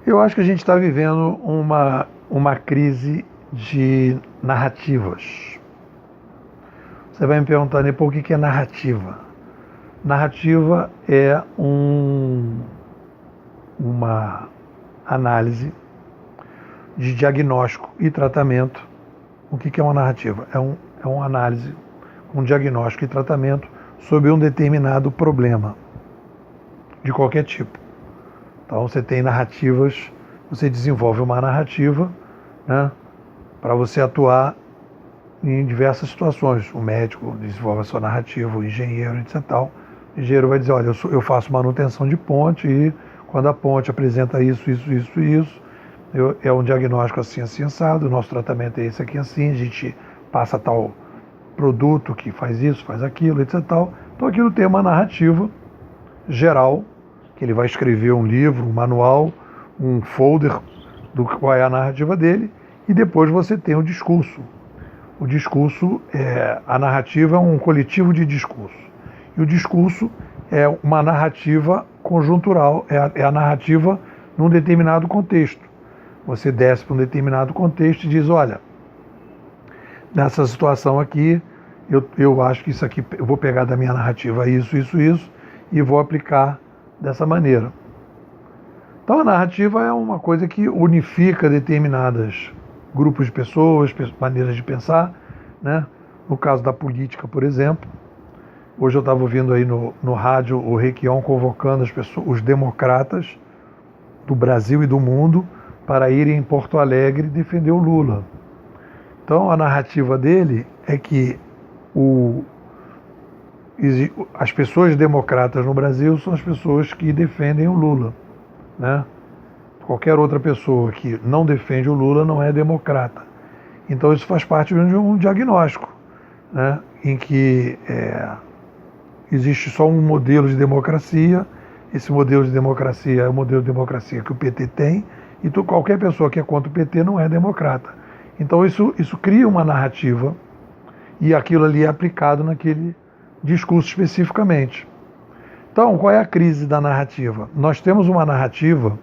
Eu acho que a gente está vivendo uma crise de narrativas. Você vai me perguntar, né, por que é narrativa? Narrativa é uma análise de diagnóstico e tratamento. O que é uma narrativa? É uma análise, um diagnóstico e tratamento sobre um determinado problema, de qualquer tipo. Então você tem narrativas, você desenvolve uma narrativa, né, para você atuar em diversas situações. O médico desenvolve a sua narrativa, o engenheiro, etc. Tal. O engenheiro vai dizer, olha, eu faço manutenção de ponte e quando a ponte apresenta isso, é um diagnóstico assim, assim, assado, o nosso tratamento é esse aqui, assim, a gente passa tal produto que faz isso, faz aquilo, etc. Tal. Então aquilo tem uma narrativa geral, que ele vai escrever um livro, um manual, um folder do qual é a narrativa dele, e depois você tem o discurso. O discurso, a narrativa é um coletivo de discurso. E o discurso é uma narrativa conjuntural, é a narrativa num determinado contexto. Você desce para um determinado contexto e diz, olha, nessa situação aqui, eu acho que isso aqui, eu vou pegar da minha narrativa isso, e vou aplicar dessa maneira. Então a narrativa é uma coisa que unifica determinados grupos de pessoas, maneiras de pensar, né? No caso da política, por exemplo. Hoje eu estava ouvindo aí no rádio o Requião convocando os democratas do Brasil e do mundo para irem em Porto Alegre defender o Lula. Então a narrativa dele é que as pessoas democratas no Brasil são as pessoas que defendem o Lula, né? Qualquer outra pessoa que não defende o Lula não é democrata. Então isso faz parte de um diagnóstico, né? Em que existe só um modelo de democracia. Esse modelo de democracia é o modelo de democracia que o PT tem, e qualquer pessoa que é contra o PT não é democrata. Então isso cria uma narrativa, e aquilo ali é aplicado naquele discurso especificamente. Então, qual é a crise da narrativa? Nós temos uma narrativa,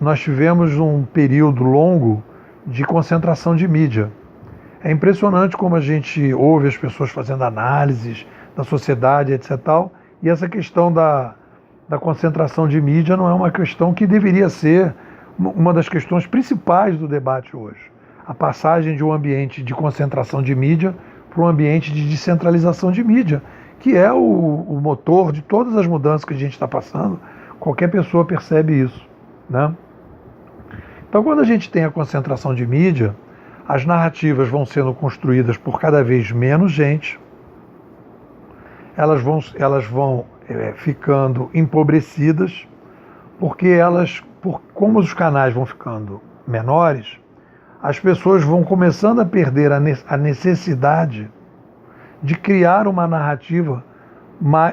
nós tivemos um período longo de concentração de mídia. É impressionante como a gente ouve as pessoas fazendo análises da sociedade, etc. Tal, e essa questão da concentração de mídia não é uma questão que deveria ser uma das questões principais do debate hoje. A passagem de um ambiente de concentração de mídia para um ambiente de descentralização de mídia, que é o motor de todas as mudanças que a gente está passando. Qualquer pessoa percebe isso, né? Então, quando a gente tem a concentração de mídia, as narrativas vão sendo construídas por cada vez menos gente, elas vão ficando empobrecidas, porque como os canais vão ficando menores, as pessoas vão começando a perder a necessidade de criar uma narrativa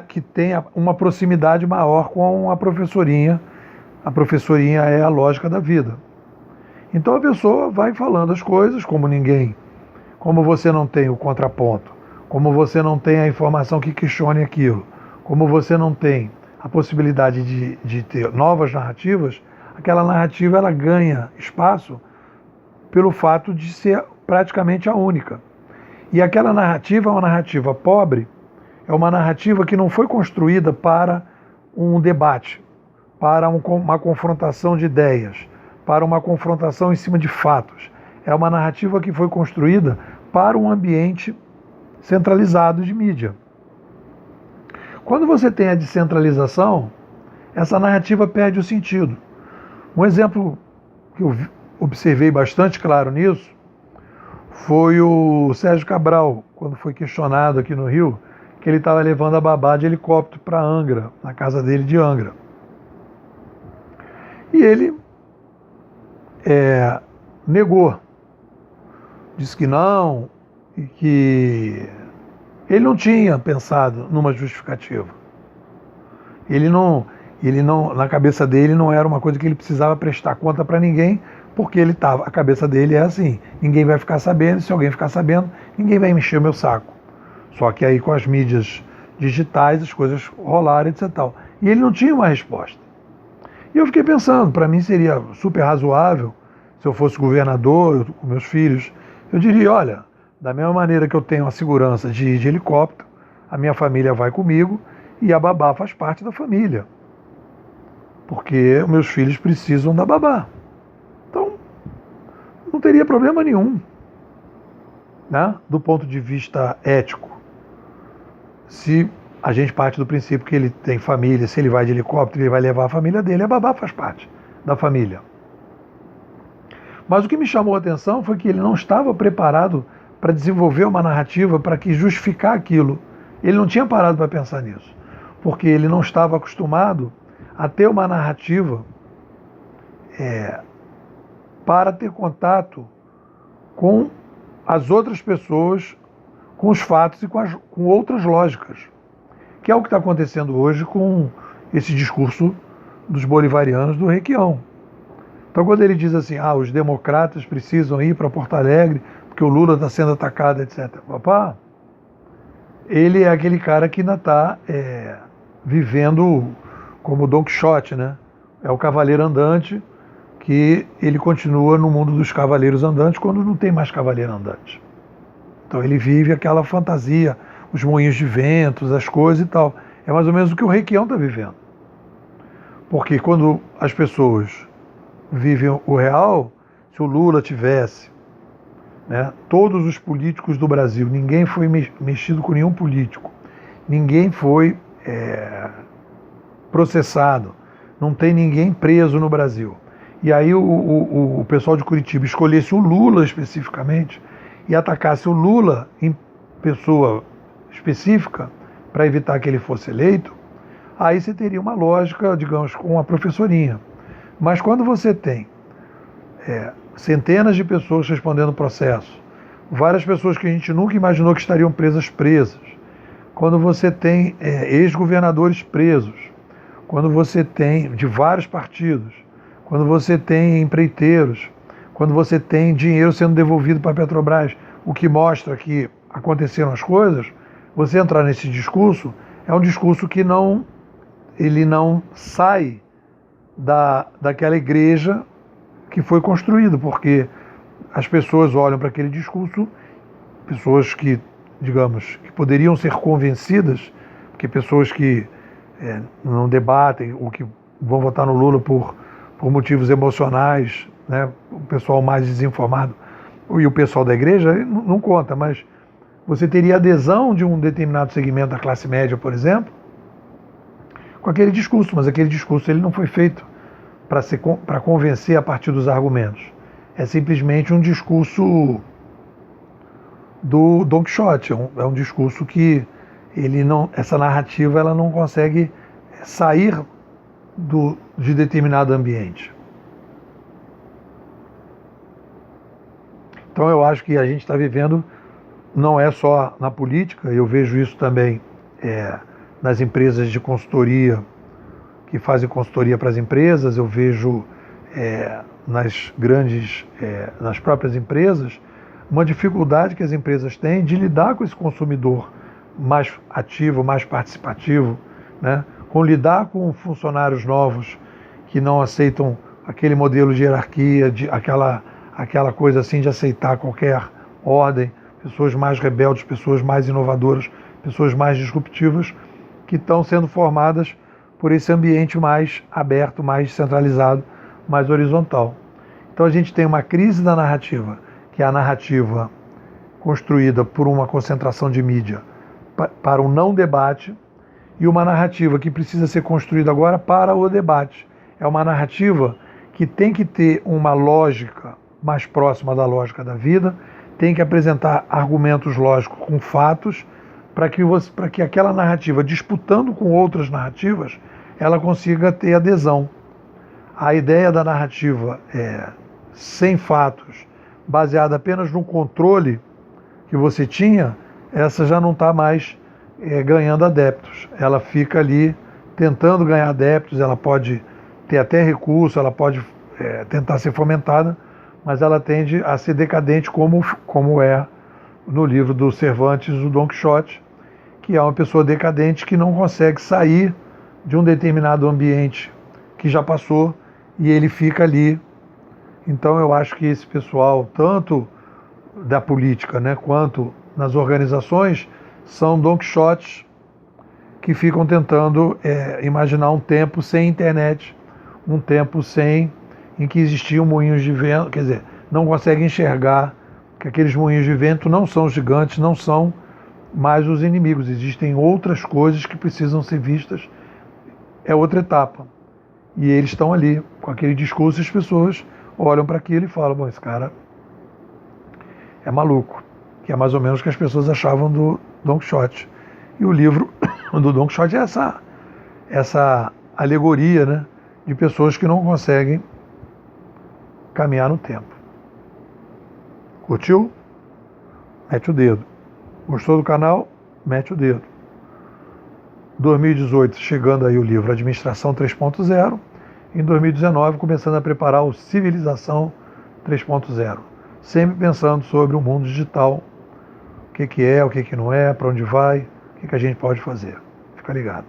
que tenha uma proximidade maior com a professorinha. A professorinha é a lógica da vida. Então a pessoa vai falando as coisas como ninguém, como você não tem o contraponto, como você não tem a informação que questione aquilo, como você não tem a possibilidade de ter novas narrativas, aquela narrativa ela ganha espaço pelo fato de ser praticamente a única. E aquela narrativa é uma narrativa pobre, é uma narrativa que não foi construída para um debate, para uma confrontação de ideias, para uma confrontação em cima de fatos. É uma narrativa que foi construída para um ambiente centralizado de mídia. Quando você tem a descentralização, essa narrativa perde o sentido. Um exemplo que eu observei bastante claro nisso foi o Sérgio Cabral, quando foi questionado aqui no Rio, que ele estava levando a babá de helicóptero para Angra, na casa dele de Angra. E ele negou, disse que não, e que ele não tinha pensado numa justificativa. Ele não, na cabeça dele não era uma coisa que ele precisava prestar conta para ninguém, porque a cabeça dele é assim, ninguém vai ficar sabendo, e se alguém ficar sabendo, ninguém vai mexer o meu saco. Só que aí com as mídias digitais as coisas rolaram, etc. E ele não tinha uma resposta. E eu fiquei pensando, para mim seria super razoável, se eu fosse governador, eu, com meus filhos, eu diria, olha, da mesma maneira que eu tenho a segurança de ir de helicóptero, a minha família vai comigo e a babá faz parte da família. Porque meus filhos precisam da babá. Então, não teria problema nenhum, né? Do ponto de vista ético. Se a gente parte do princípio que ele tem família, se ele vai de helicóptero, ele vai levar a família dele, a babá faz parte da família. Mas o que me chamou a atenção foi que ele não estava preparado para desenvolver uma narrativa para que justificar aquilo. Ele não tinha parado para pensar nisso, porque ele não estava acostumado a ter uma narrativa para ter contato com as outras pessoas, com os fatos e com outras lógicas, que é o que está acontecendo hoje com esse discurso dos bolivarianos do Requião. Então, quando ele diz assim, os democratas precisam ir para Porto Alegre porque o Lula está sendo atacado, etc. Papá, ele é aquele cara que ainda está vivendo como Don Quixote, né? É o cavaleiro andante, que ele continua no mundo dos cavaleiros andantes quando não tem mais cavaleiro andante. Então ele vive aquela fantasia, os moinhos de ventos, as coisas e tal. É mais ou menos o que o Requião está vivendo. Porque quando as pessoas vivem o real, se o Lula tivesse, né, todos os políticos do Brasil, ninguém foi mexido com nenhum político, ninguém foi processado, não tem ninguém preso no Brasil. E aí o pessoal de Curitiba escolhesse o Lula especificamente e atacasse o Lula em pessoa específica para evitar que ele fosse eleito, aí você teria uma lógica, digamos, com a professorinha. Mas quando você tem centenas de pessoas respondendo processo, várias pessoas que a gente nunca imaginou que estariam presas, quando você tem ex-governadores presos, quando você tem de vários partidos, quando você tem empreiteiros, quando você tem dinheiro sendo devolvido para a Petrobras, o que mostra que aconteceram as coisas, você entrar nesse discurso é um discurso que ele não sai daquela igreja que foi construído, porque as pessoas olham para aquele discurso, pessoas que, digamos, que poderiam ser convencidas, porque pessoas que não debatem ou que vão votar no Lula por motivos emocionais, né? O pessoal mais desinformado e o pessoal da igreja não conta, mas você teria adesão de um determinado segmento da classe média, por exemplo, com aquele discurso, mas aquele discurso ele não foi feito para convencer a partir dos argumentos. É simplesmente um discurso do Don Quixote, é um discurso que essa narrativa ela não consegue sair de determinado ambiente. Então eu acho que a gente está vivendo, não é só na política, eu vejo isso também nas empresas de consultoria, que fazem consultoria para as empresas, eu vejo nas próprias empresas, uma dificuldade que as empresas têm de lidar com esse consumidor mais ativo, mais participativo, né? Com lidar com funcionários novos que não aceitam aquele modelo de hierarquia, aquela coisa assim de aceitar qualquer ordem, pessoas mais rebeldes, pessoas mais inovadoras, pessoas mais disruptivas, que estão sendo formadas por esse ambiente mais aberto, mais centralizado, mais horizontal. Então a gente tem uma crise da narrativa, que é a narrativa construída por uma concentração de mídia para um não debate, e uma narrativa que precisa ser construída agora para o debate. É uma narrativa que tem que ter uma lógica mais próxima da lógica da vida, tem que apresentar argumentos lógicos com fatos, para que aquela narrativa, disputando com outras narrativas, ela consiga ter adesão. A ideia da narrativa sem fatos, baseada apenas no controle que você tinha, essa já não está mais ganhando adeptos. Ela fica ali tentando ganhar adeptos, ela pode ter até recurso, ela pode tentar ser fomentada, mas ela tende a ser decadente, como é no livro do Cervantes, o Don Quixote, que é uma pessoa decadente que não consegue sair de um determinado ambiente que já passou e ele fica ali. Então eu acho que esse pessoal, tanto da política, né, quanto nas organizações, são Don Quixotes que ficam tentando imaginar um tempo sem internet, um tempo em que existiam moinhos de vento, quer dizer, não conseguem enxergar que aqueles moinhos de vento não são gigantes, não são mais os inimigos, existem outras coisas que precisam ser vistas, é outra etapa. E eles estão ali com aquele discurso e as pessoas olham para aquilo e falam, bom, esse cara é maluco, que é mais ou menos o que as pessoas achavam do Don Quixote. E o livro do Don Quixote é essa alegoria, né, de pessoas que não conseguem caminhar no tempo. Curtiu? Mete o dedo. Gostou do canal? Mete o dedo. 2018, chegando aí o livro Administração 3.0. Em 2019, começando a preparar o Civilização 3.0. Sempre pensando sobre o mundo digital. O que é, o que não é, para onde vai, o que a gente pode fazer. Fica ligado.